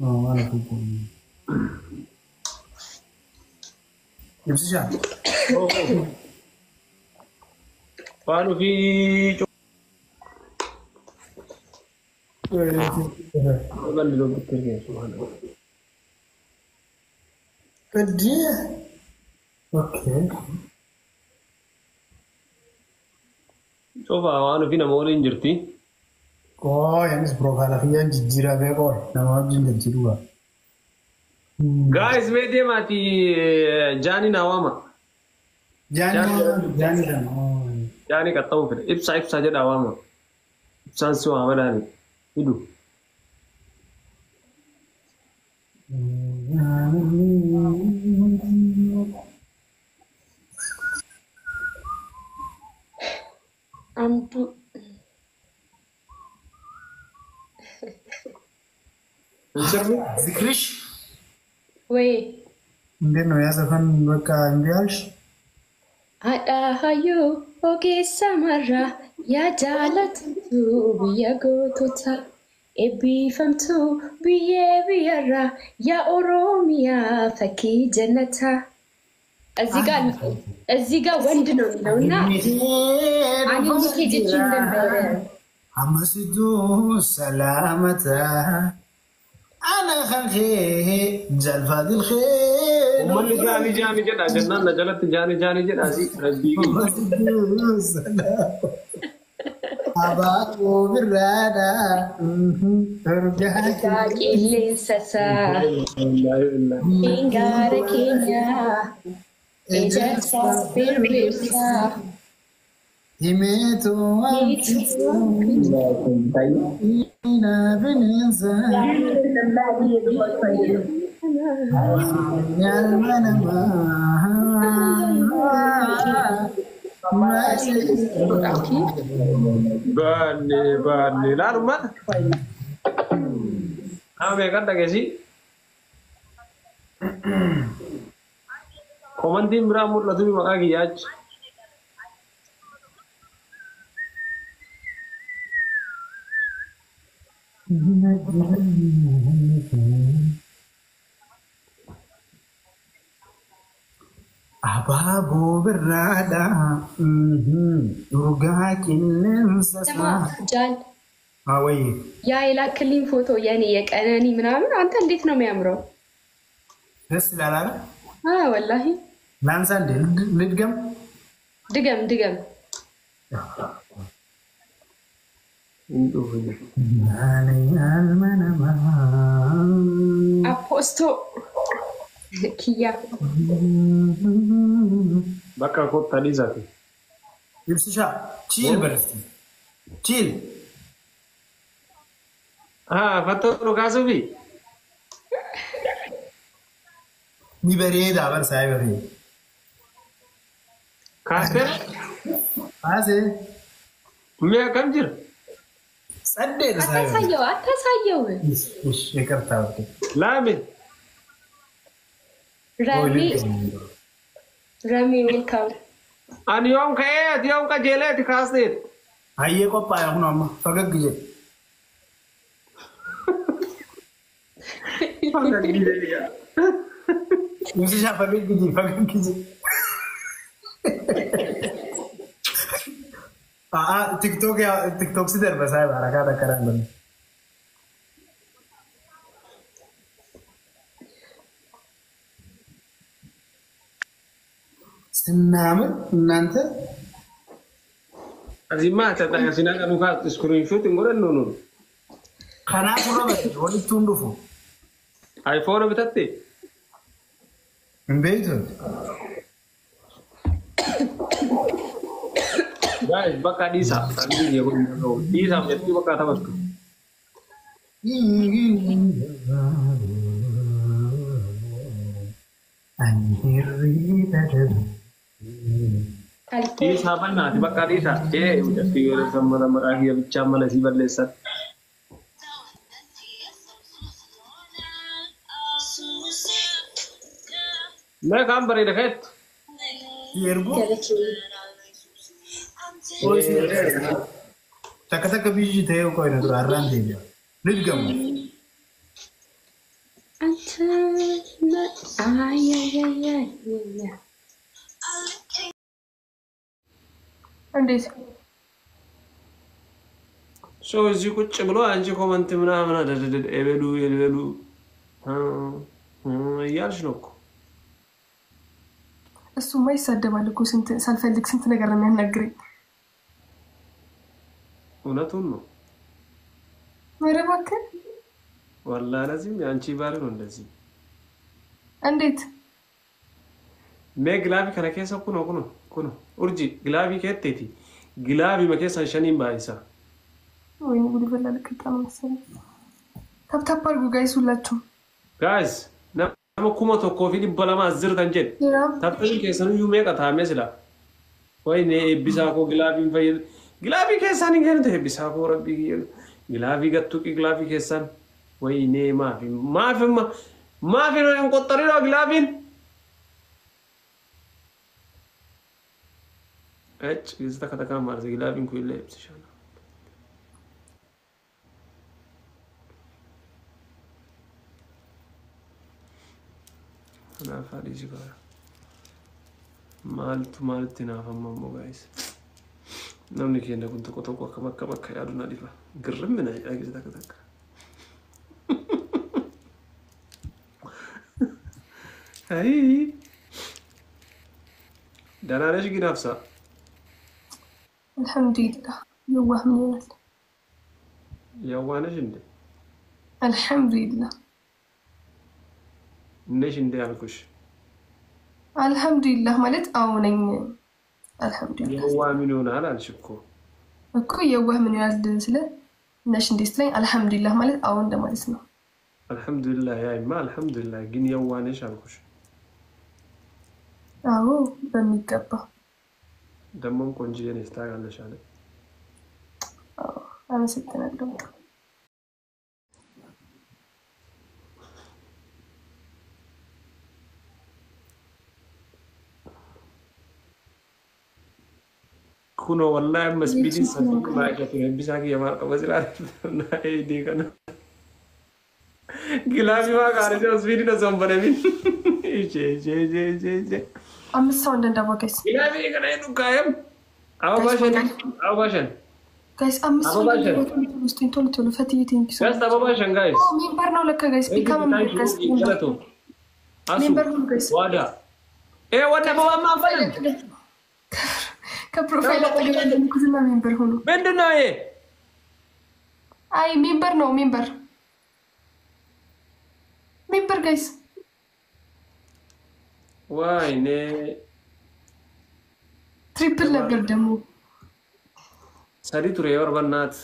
أنا فوق. يمسي فانو في بل لو بترجع سبحان الله. شان. اوكي. شوف فانو في نمولين جرتي. يعني بروفايل فيها جيرا بيقول نما جند جيروا. Guys, me dia mati Jani Nawama. جاني ده. Jani katamu fir. Ibsa aja Nawama. Ibsa su amadani. Idu. Amtu ذكرش we عندنا يا زفن بكا عنديالش ada hayo oge samara ya jaalatu biyya gootota eebbifamtu biyyee biyyarra ya oromiyaa fakkii jannata እዚህ ጋር ወንድ ነው የሚለውና አንቺ ልጅ እንደነበረ አመስዱ ሰላመታ انا خلخي جلفاد الخير Umman Jani jedha jannaan na jalatti Jani jedha si rabbii. أمسدو سلام أباكو بالرادة أرجعك qilleensa hingaara keenya ejersa birbirsa هميتو أمتينا بننسى يا المنما ماشي Bani lalu mana? Ame kan tak sih? Komandim beramur lah tu maka giat. أبابو بالرادة رقاك النسسة ጃል አወይ ያ የላክልኝ ፎቶ የኔ የቀነኒ ምናምን አንተ እንዴት ነው የሚያምረው? ደስ ይላል። ወላሂ ላንሳ እንዴ ልድገም ድገም ማለያል መነማ አፖስቶ ኪያ Bakal kau tadi satu. ይብስሻ ቺል በለስቲ ቺል Fatto lo caso vi. ሚበሬዳ በር ሳይበሬ Kasper, አሴ me akan jir. ጸዴ ሳይበሬ አታሳየው እሺ ይቅርታ ወጥ Lamin. ረሚ ዌልካም Ani yom kaya, yom ka jele di kasir. አየ ቆጳ አሁን አማ ፈገግ ጊዜ ይብስሻ ፈገግ ጊዜ ቲክቶክ ሲደር በሳይ ባረካ ደከራለን ስናምን እናንተ Azimah tentang sinan kan uka screenshot ngoran nono. ከናቱ ረበት ወልቱ እንዱፉ iPhone bitatte. እንቤት Guys, bakka disa. Tadi dia pun disa jadi bakka tabasku. Disa apa nah? Bakka disa. Udah tinggal sama lagi ya bicara mana sih balesat. Nah, gambar ini dekat. የርጎ ተከተከ ቢጂ ተየው ቆይ ነው አራንዴ ልድገሙ أنت يا እንዴት ሰው እዚህ ቁጭ ብሎ አንቺ ኮመንት ምናምን አደረደ ኤበሉ ኤበሉ እያልሽ ነው እኮ እሱማ ይሳደባል እኮ ሳልፈልግ ስንት ነገር ነው የሚያናግረኝ እውነቱን ነው ኧረ እባክህ ወላሂ ለዚህም ያንቺ ባል ነው እንደዚህ እንዴት ግላቢ ከነከሰ ኩኖ ኡርጂ ግላቢ ከቴቲ ግላቢ መከሰ ሸኒም ባይሳ ወይኔ ጉድ ይበላል ከጣም መሰለኝ ታፕታፕ አድርጉ ጋይስ ሁላችሁም ጋይስ nama kuma tokkoo fi dhibba lama azirtan jedhe taphni keessanuu yuumee qataamee sila wayne eebbisaa koo gilaabiin fayyadu gilaabii keessaan hin kennu eebbisaa koo rabbii kiyyeelu gilaabii gattuqi gilaabii keessaan wayne maafi hin qoxxarinoo gilaabiin isa takka takka maarse gilaabiin kun illee eebsishaan أنا فادي سيجارة مالت نافهم مامو guys نمني كينا كنت كتوقع كما كيادونا ديفا قرب من أجل تك هاي دانا ليش كي نفسها الحمد لله يوه من يوانا شندي الحمد لله ليش ندي عليكوش الحمد لله مالت أونين الحمد لله يوه منون على الشكو أكو يوه من يالد سلا ناش ندي سلين الحمد لله مالت أون ده ما اسمه الحمد لله يا إما الحمد لله جن يوه نيش عليكوش بميكابا دمهم كونجي نستعمل لشانه أنا ستنا دوم كنا والله مسبيلين سبب ما كتير بيساكي يا مارك وزير ناي دي كنا غلابي ما كارجه مسبيلين نزوم بنمين جي أم الساوند ده بقيس غلابي كنا ينو كايم أو باشن guys أم الساوند ده بستين تولو فتيتين guys أبو باشن guys مين برنا ولا guys بكم guys مين برنا guys وادا وادا بابا ما فلان كبروفايل أتجمع كذا ممبر هونو بندنا أي ممبر نو ممبر guys واي نه تريبل لبر دمو ساري تريور بنات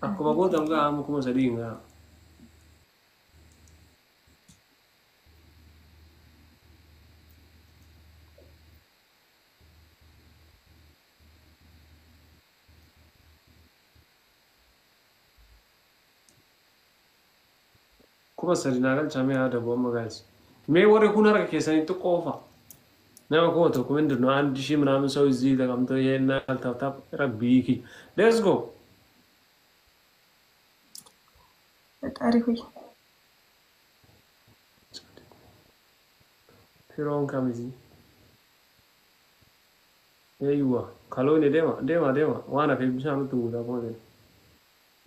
aku bago tangga amu kuma sadinga kuma sarinagal chame ada bomba guys me wore kunar ka kesani to kofa na ko to kuma no an dishi mnamin so izi da kamto yena tap rabbiki let's go تعرفي firon kamizi ايوه kalone dema wana fe bisanu tu da ko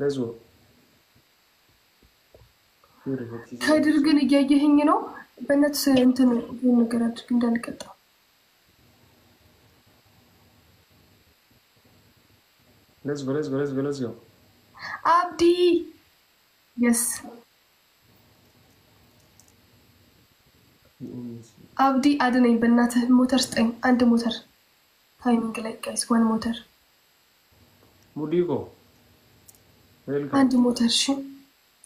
let's go كادر ግን እያየኸኝ ነው በእናት እንትን ነገር አድርግ እንዳልቀጣ let's go አብዲ yes አብዲ አድነኝ በእናትህ ሞተር ስጠኝ አንድ ሞተር ታይሚንግ ላይ ጋይስ ዋን ሞተር ሙዲጎ አንድ ሞተር እሺ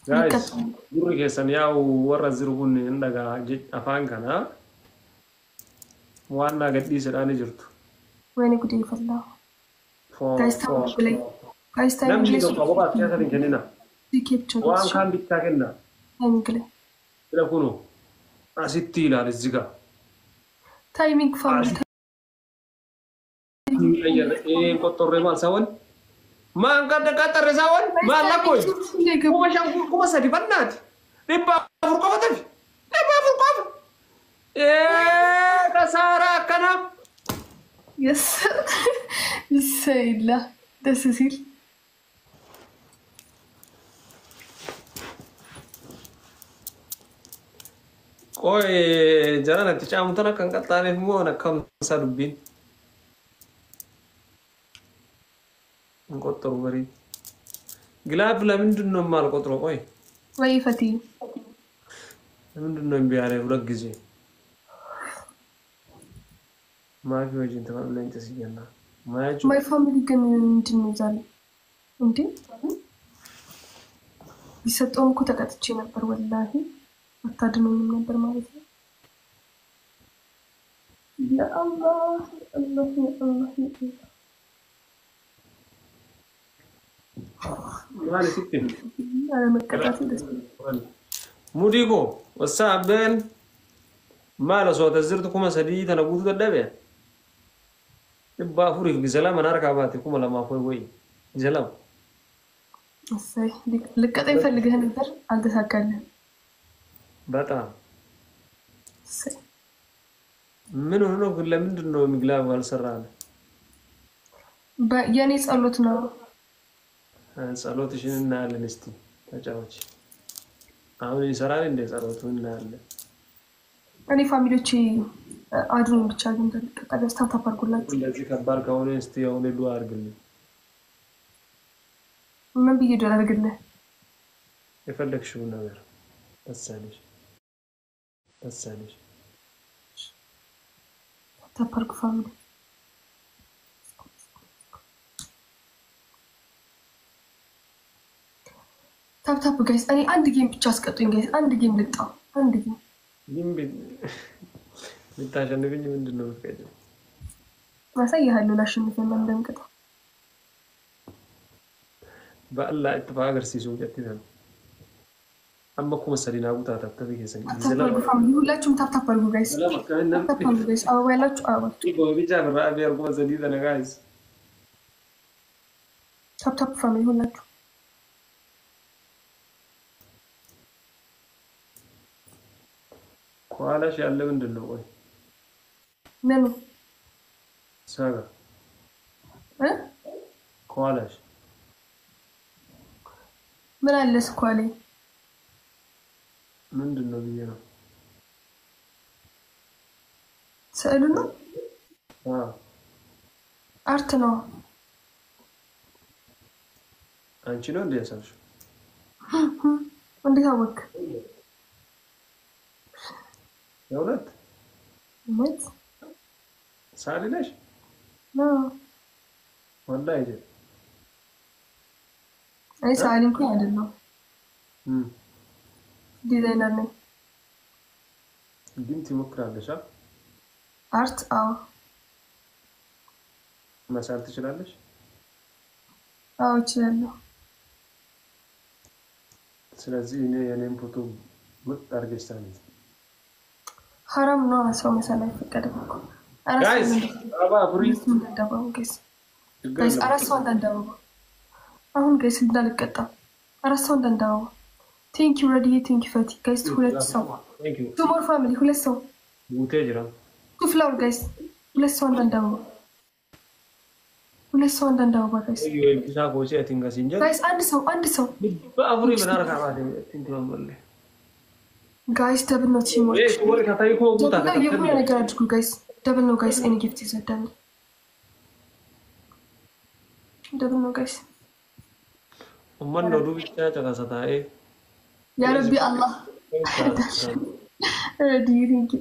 guys gurri keessan yaa'u warra ziru kun indaga afaan kana waan na gadhiisadhaan jirtu wayne gudii fallaa guys namni tokko boqaaf keessan hin kennina waan kaan bittaa kenna ila kunu asitti ilaali ziga timing fam qottorree maal sawan ما انقد قطر رزاون ما لكوي كما سدي بنات ربا فرقه تف ربا فرقه كسارة كنا يس يسيلا دسسيل قوي جرانا تشامتنا كان قطاني مو انا كم سربين نقطر بري غلاب لا من دون مال قطرو قوي وي فتي من دون بياره ورغزي ما في وجه انت ما انت سيجنا ما يجو ماي فاميلي كان እንድንዛል እንዴ ቢሰጠውም እኮ ተቀጥቼ ነበር ወላሂ አታድነኝም ነበር ማለት ነው ያ አላህ አላህ አላህ ما نسيتم انا مكتاتي دس موديكو وسابن ما له صوت زرتكم سديد انا بوت دبه بافوري بزلام انا ركاباتكم لما فوي وي زلام እሰይ ልቀጠኝ ፈልገህ ነበር አልተሳካልህም በጣም እሰይ ምን ሆኖ ግን ለምንድን ነው ምግላብ አልሰራለ የኔ ጸሎት ነው ጸሎትሽን እናያለን እስቲ ተጫዎች አሁን ይሰራል እንደ ጸሎቱ እናያለን እኔ ፋሚሊዎቼ አድሩን ብቻ ግን ተቀጣለ ስታርታፕ አድርጉላችሁ እንደዚህ ከባድ ከሆነ እስቲ አሁን ዱአ አድርግልኝ ምን ብዬ ዱአ አድርግልህ የፈለግሽው ነገር ተሳለሽ ተፓርኩ ፋሚሊ ታፕ ጋይስ እኔ አንድ ጌም ብቻ አስቀጡኝ ጋይስ አንድ ጌም ልጣው አንድ ጌም ልታሸንፍኝ ምንድን ነው የምትቀጭው ማሳያለሁ ላሸንፍ እንደምቀጣ በአላህ እትፋቅ አገርሲሱ ጀትተን አማኩ መሰሊና ጉታ ታተበ ይሰኝ ይዘላል ሁላችሁም ታፕ አድርጉ ጋይስ ታፕ አድርጉ ጋይስ አበባ ያላችሁ አበባ ይቆ ቢጫ ብራቢ አርጉ መሰሊና ጋይስ ታፕ ፋሚሊ ሁላችሁ ኳላሽ ያለ ምንድን ነው ቆይ ምን ሳጋ ኳላሽ ምን አለ ስኳሌ ምንድን ነው ብዬ ነው ስዕሉ ነው አርት ነው አንቺ ነው እንዴ ያሳልሽ እንዴት አወቅ የእውነት ሞት ሳሊ ነሽ ነው ወላሂ አይደል አይ ሳሊ እንኳን አይደለም ዲዛይነር ነኝ ግን ትሞክራለሽ አርት አዎ መሳል ትችላለሽ አዎ እችላለሁ ስለዚህ እኔ የኔን ፎቶ ምጥ አድርገሽ ሳለኝ حرام ነው ሰው መሳል አይፈቀድም እኮ ጋይስ አባ ፍሪዝ ጋይስ አራስ እንዳንዳው አሁን ጋይስ እንዳልቀጣ አራስ እንዳንዳው ቴንክ ዩ ረዲ ቴንክ ዩ ፈቲ ጋይስ ሁለት ሰው ቱ ሞር ፋሚሊ ሁለት ሰው ሙቴ ጅራ ቱ ፍላወር ጋይስ ሁለት ሰው እንዳንዳው ጋይስ ቢሳ ኮሲ አቲንጋ ሲንጀር ጋይስ አንድ ሰው በአፍሪ ምናረካ ባደ ቲንክ ማመለ ጋይስ ደብል ነው ቲም ወርክ ወርክ ታይኮ ጉታ የሆነ ነገር አድርጉ ጋይስ ደብል ነው ጋይስ ኤኒ ጊፍት ኢዝ ደብል ነው ጋይስ ኡማን ነው ዱብቻ ጨካሰታኤ ያ ረቢ አላህ ረዲሪንኪ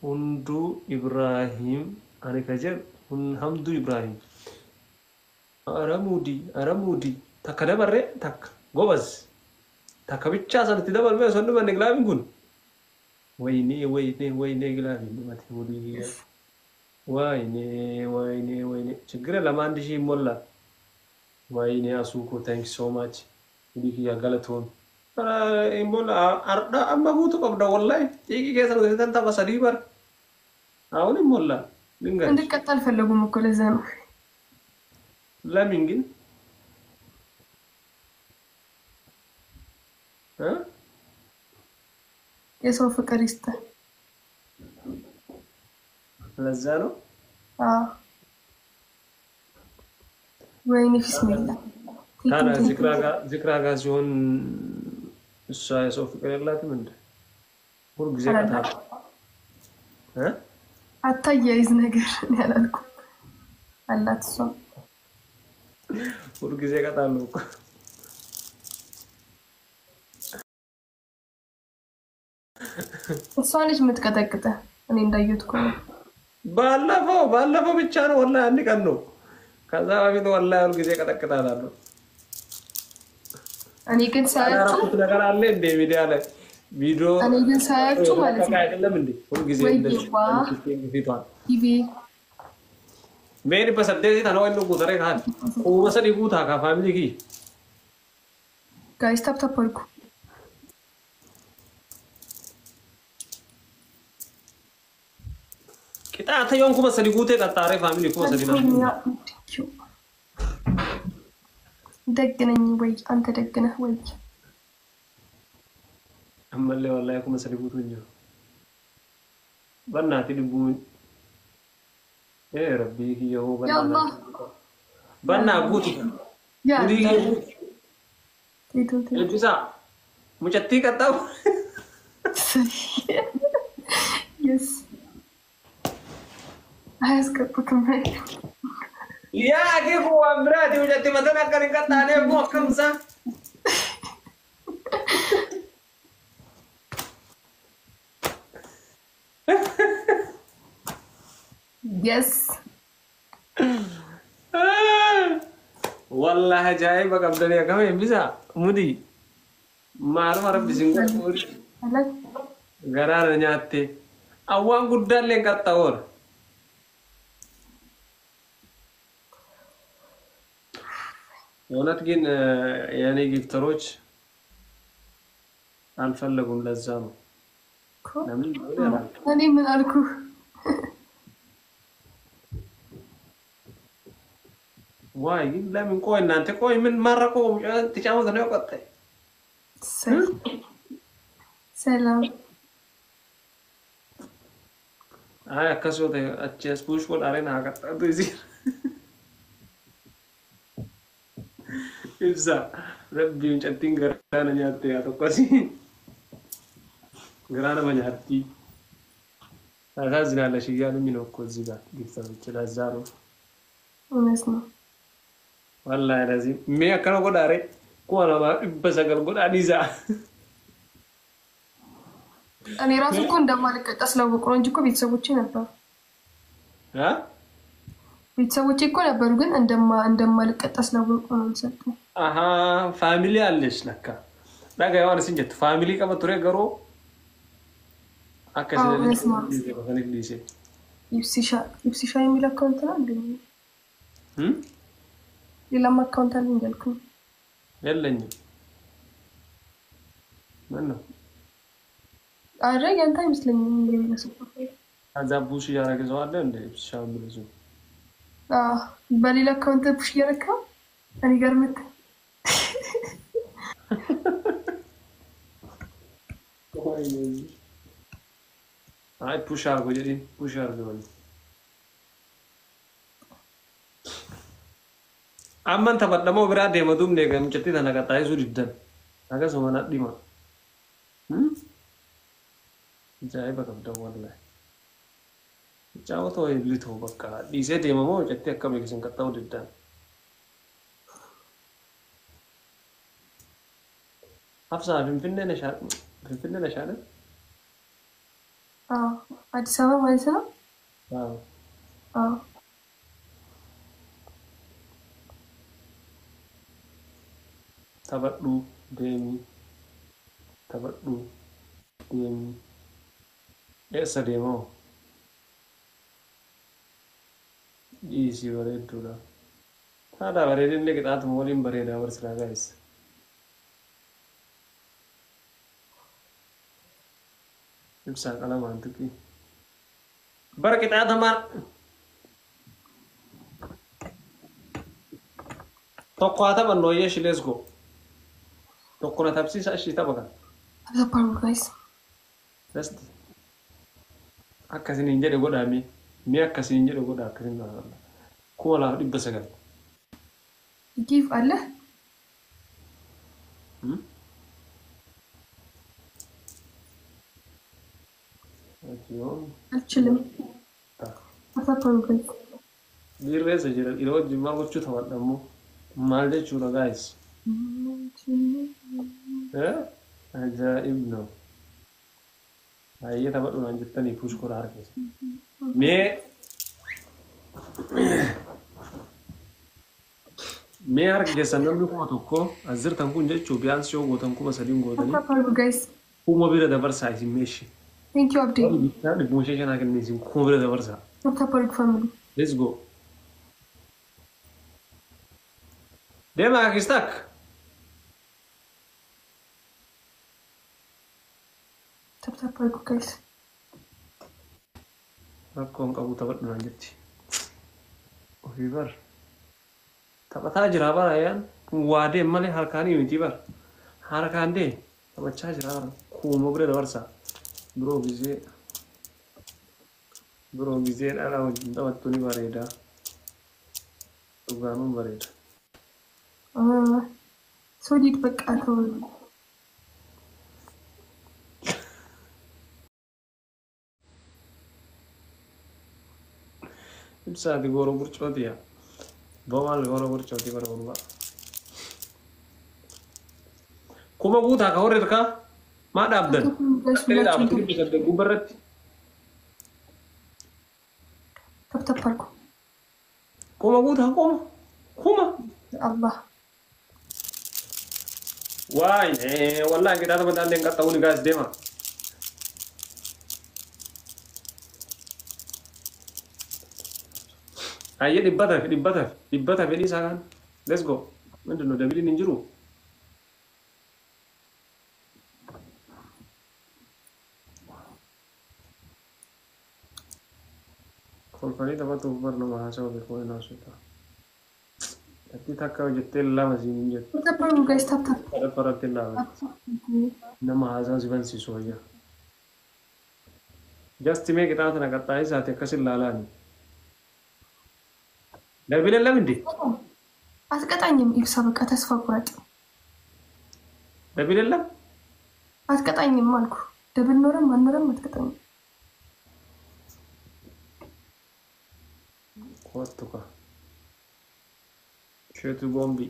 ሁንዱ ኢብራሂም አኔ ከጀር ሁን ሐምዱ ኢብራሂም አረሙዲ ተከደበረ ተክ ጎበዝ ተከብቻ ሰልት ደበል በሰንዱ በነግላቢን ጉን ወይኔ ግላቢ ማለት ሁሉ ወይኔ ችግር ለማንድ ሺህ ይሞላል ወይኔ አሱኮ ታንክ ሶ ማች እንዲህ ያጋለቶን ኢሞላ አርዳ አማቡቱ ቀብዳ ወላሂ ጥቂ ከሰሩ ተንታ በሰዲበር አሁን ይሞላል ድንገት እንድቀጣል ፈለጉም እኮ ለዛ ነው لا مين ها የሰው ፍቅር ይስጥህ ለዛ ነው ወይኔ ቢስሚላ ታዲያ ዚክራ ጋር ሲሆን እሷ የሰው ፍቅር የላትም እንደ ሁሉ ጊዜ ቀጣ አታያይዝ ነገር ያላልኩ አላት እሷ ሁሉ ጊዜ ቀጣሉ እኮ እሷ ልጅ የምትቀጠቅጠ እኔ እንዳየሁት እኮ ባለፈው ብቻ ነው ወላሂ አንድ ቀን ነው ከዛ በፊት ወላሂ ሁሉ ጊዜ ቀጠቅጣታለሁ እኔ ግን ሳያችሁ ነገር አለ እንደ ሚዲያ ላይ ቪዲዮ እኔ ግን ሳያችሁ ማለት ነው አይደለም እንዴ ሁሉ ጊዜ እንደዚህ ፊቷን ቲቪ ሜሪ በሰደዚ ታለው ነው ጉተሬ ካል ወሰድ ይጉታ ከፋሚሊ ጊ ጋይስ ታፕ ታፕ አልኩ ቂጣተ የሆንኩ መሰል ይጉቴ ቀጣሬ ፋሚሊ እኮ መሰል ነው ደግነኝ ወይ አንተ ደግነህ ወይ አመለ ወላሂ እኮ መሰል ይጉቱኝ በእናቴ ልቡኝ ረቢ ይሄው በእና ጉቱ ጉዲ ልብሳ ሙጨቲ ቀጣው yes አያስገቡትም ያ ገቡ አምራዲ ሙጨቲ መተናከር ቀጣኔ ሞከምሳ yes والله جاي بقى بدنيا كمان بيزا مودي مار بيسنجر غرار نياتي اوان غدال لين قطاور እውነት ግን የኔ ጊፍተሮች አልፈለጉም ለዛ ነው ለምን እኔ ምን አልኩ ዋይ ለምን ቆይ እናንተ ቆይ ምን ማረቆ ተጫወተ ነው ቀጣይ ሰላም አይ አከሶተ አቸስ ፑሽ ወል አሬና አቀጣጡ እዚህ ኢብዛ ረቢውን ጨንቲን ገራና ኛት ያተቆሲ ገራና ማኛቲ ታዛዝናለሽ እያሉኝ ነው እኮ እዚህ ጋር ጊፍተሮች ለዛ ነው እውነት ነው والله لازم مية كانوا قداري كوانا ما بس أقول قدانيزا أنا راسي كون دمالك أصلا بقولن جوكو بيتسوتشي نبى ها بيتسوتشي كون أبرجن عندما لك أصلا بقولن سنتو أها فاميلي عليش لك لا جاي وانا سنجت فاميلي كم ترى قرو أكثر نسمع يبسي شاي ميلا كونتنا عندي لما كنت عندكم يلني منو الرجال انت مسلمين اللي بيسوقوا هذا بوش يا راجل زوال ده شام بلزوم بالي لك كنت بوش يركب انا قرمت هاي بوش ارجو جدي بوش ارجو أما أنت بدمو براد يا مدوم نيجا مجتدي أنا كتاي زود جدا أنا سوما نديما جاي بقى بدو والله جاوا تو يبلي تو بقى ديسة دي مامو مجتدي أكمل كيسن كتاو جدا أفسا فين نشارة أدي سما ما يسنا Tabadhu deemi eessa deemaho dhiisii bareedduudha haadha bareedinne qixaatuma waliin bareedaa barsiraa gaa'is ibsaa qalamaan tuqii bara qixaatamaan توقعت من نوية شليسكو توقعنا تبسيس أشي تبغى تبتا بارو guys. بس أكاسين إنجيل يقول أمي مي أكاسين إنجيل يقول أكاسين لا كولا دي بس كده Give الله. أجيون أتشلم. تبتا بارو guys. دير رئيس جيران إلى وجه ما قلت شو ثوان دمو مالدي شو لا guys عجائب نو هاي تبغى نقول جتني فوش كور عارفين مي عارف جسنا نقول توكو أزر تنكون جت شو بيان شو قوتن كوما سليم قوتني تبتا بارو guys. كوما بيرا دبر سايز ماشي Thank you Abdi. يعني بمشي كنا كنا نسيم كوما بيرا دبر سا تبتا بارو family. let's go ده ما كيستك تبتا بارو guys. ركون أبو تبر نانجتي وفي بر تبى تاجر هذا يعني وادي مالي هركاني وينتي بر هركان دي تبى تاجر هذا كوما بيرا دبر سا برو بيزين أنا وجدت توني بريدا تقامون بريدا سوديت بك أكل. bisa di goro burchoti ya bawa goro burchoti baru kuma guta ka horir ka ma da abdan sai da abdan bisa da gubarat تبتا بارو. kuma guta kuma الله. wah wallahi kita teman-teman yang kata uni gas dema ayo dibbata fedhi isaa kan let's go ምንድን ነው ደቢልን እንጅሩ kolfanii taphatuuf barnuma haasa'u beekuu hin haasota atti takka hojjettee lama siin jettu تبتا بارو guys. تبتا. faratti nama haasa'u si bansiisu wayya jasti mee qixaata na qaxxaa'ee isaati akkas ilaalaani dabileen lamindi አትቀጣኝም ኢብሳ በቃ ተስፋ ቁረጥ። dabileen lam አትቀጣኝም አልኩ። ደብል ኖረም አልኖረም አትቀጣኝም። kottu ka sheetu bombi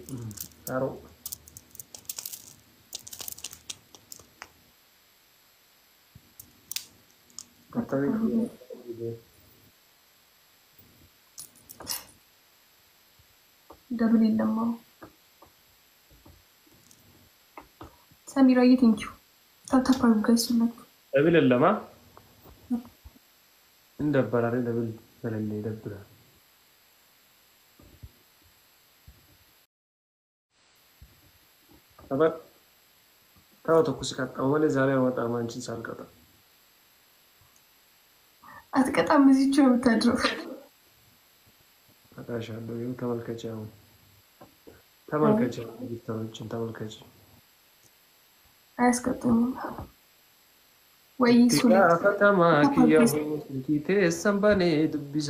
aro ደብል የለም። ሰሚራዬ ቴንኪዩ። ተብታ በሉ ጋይስ ሁላችሁ። dabileen lama indabbarare dabil balalle dabbira tabat tawa tokko si qaxxamu malee zaaree alwaxaa maanchin saalqaxa አትቀጣም። እዚች ነው የምታድረው። አጣሻለሁ ይኸው ተመልከች አሁን ተመልከች ቪክተሮችን ተመልከች አያስቀጡኝም ወይ ሱላ ከተማ ኪያሁ ስልኪቴ ሰንባኔ ዱቢሳ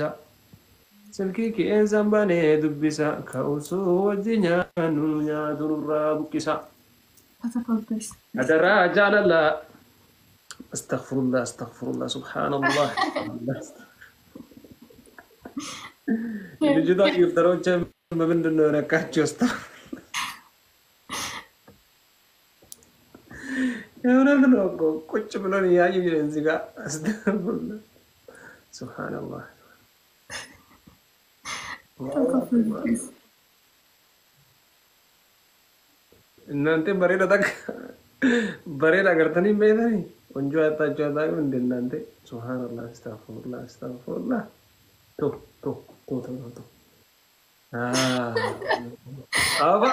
ስልኪኬ ሰንባኔ ዱቢሳ ከውሱ ወጅኛ ኑኛ ዱሩራ ቡቂሳ ተፈቅደስ አደራ ጃለላ استغفر الله سبحان الله ልጅቷ ዩዘሮች ምንድን ነው ነካቸው የእውነት ነው እኮ ቁጭ ብሎን እያየኝ ነው እዚህ ጋር አስተግፍሩላህ ሱብሃንአላህ እናንተ በሬዳ ገርተኒ ቤተኒ ቆንጆ ያጣቸው አታውቅም እንደ እናንተ ሱብሃንአላህ አስተግፍሩላህ ቶ አባ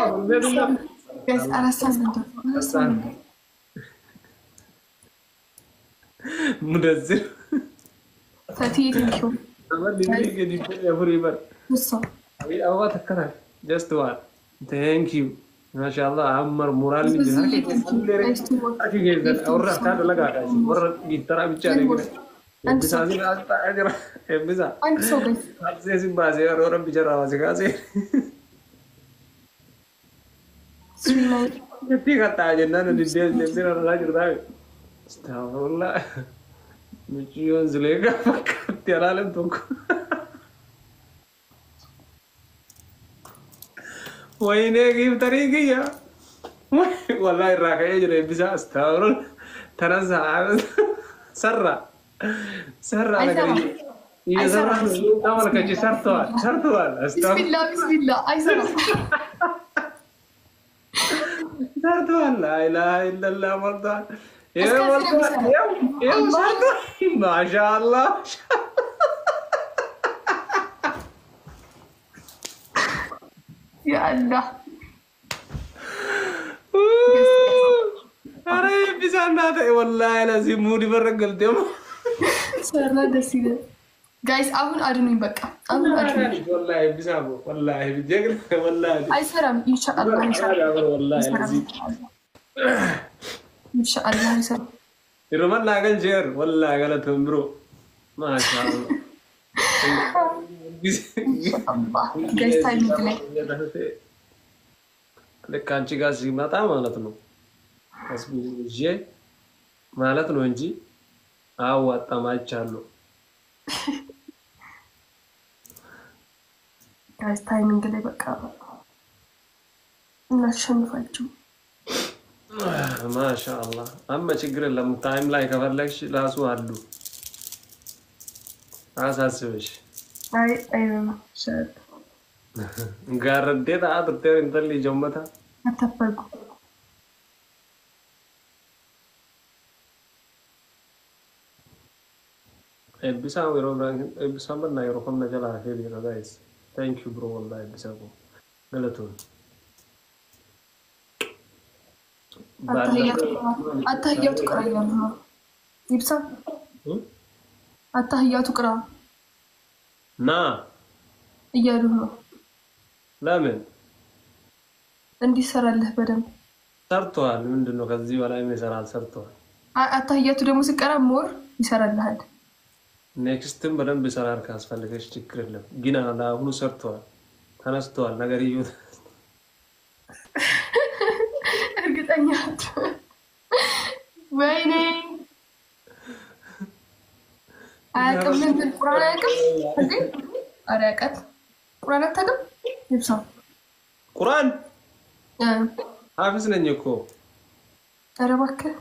مدزر فتيتنشو عمل لي ميجي دي يا فريبر بالصبر أبغى أتكلم just one Thank you. ما شاء الله عمر مورال نجي أكيد جدا أورا كان لقى كاش ورا جيترا بيجاني كده بيساني أجرا بيسا I'm so good. هذا سيم بازي أورا بيجرا بازي كاسي Sweet night. كتير كتا جنان نديل نديل أنا لاجر داي استغفر الله مجيون زليكا فكرت يا لالم توك وينه كيف طريقية والله الراكع يجري بيسا استغفر الله تنزع سرّا سرّا على كذي يا سرّا أمر كذي سرطوال بسم الله بسم الله أي سنة سرطوال لا إله إلا الله مرضان يا مرضان يا سرطوال ما شاء الله يا الله أنا بيسان هذا والله لازم مودي برجل دم سرنا دسيلة guys أهون أدوني بقى أهون أدوني والله بيسابو والله بيجيك والله أي سلام إن شاء الله إن شاء الله والله لازم إن شاء الله إن شاء الله الرومان لاقل جير والله قالت برو ما شاء الله guys time كله ልክ አንቺ ጋር ሲመጣ ማለት ነው አስቢዤ ማለት ነው እንጂ አዋጣም አይቻለሁ guys time كله በቃ እናሸንፋችሁ ማሻአላህ አማ ችግር የለም ታይም ላይ ከፈለግሽ ራሱ አሉ አሳስበሽ አይ ሸት ጋርዴታ አጥተር እንተል ጀመታ አተፈቁ ኤቢሳ ወሮራን ኤቢሳ በና ይሮኮም ነጀላ ሄሊ ነው ጋይስ ታንክ ዩ ብሮ ወላሂ ኤቢሳኮ ገለቶን አታህያቱ ቅራ እያሉ ነው ይብሳ አታህያቱ ቅራ ና እያሉ ነው ለምን እንዲሰራልህ በደንብ ሰርቷል ምንድነው ከዚህ በላይ ይሰራል ሰርቷል አታህያቱ ደግሞ ሲቀራ ሞር ይሰራልሃል ኔክስትም በደንብ ይሰራል ካስፈልገሽ ችግር የለም ግን አሁን ሰርቷል ተነስተዋል ነገር ይዩ እርግጠኛ ወይኔ አያውቅም ምን ቁርአን አያውቅም እንዴ ኧረ ያውቃል ቁርአን አታውቅም ይብሳ ቁርአን ሐፊዝ ነኝ እኮ ኧረ እባክህ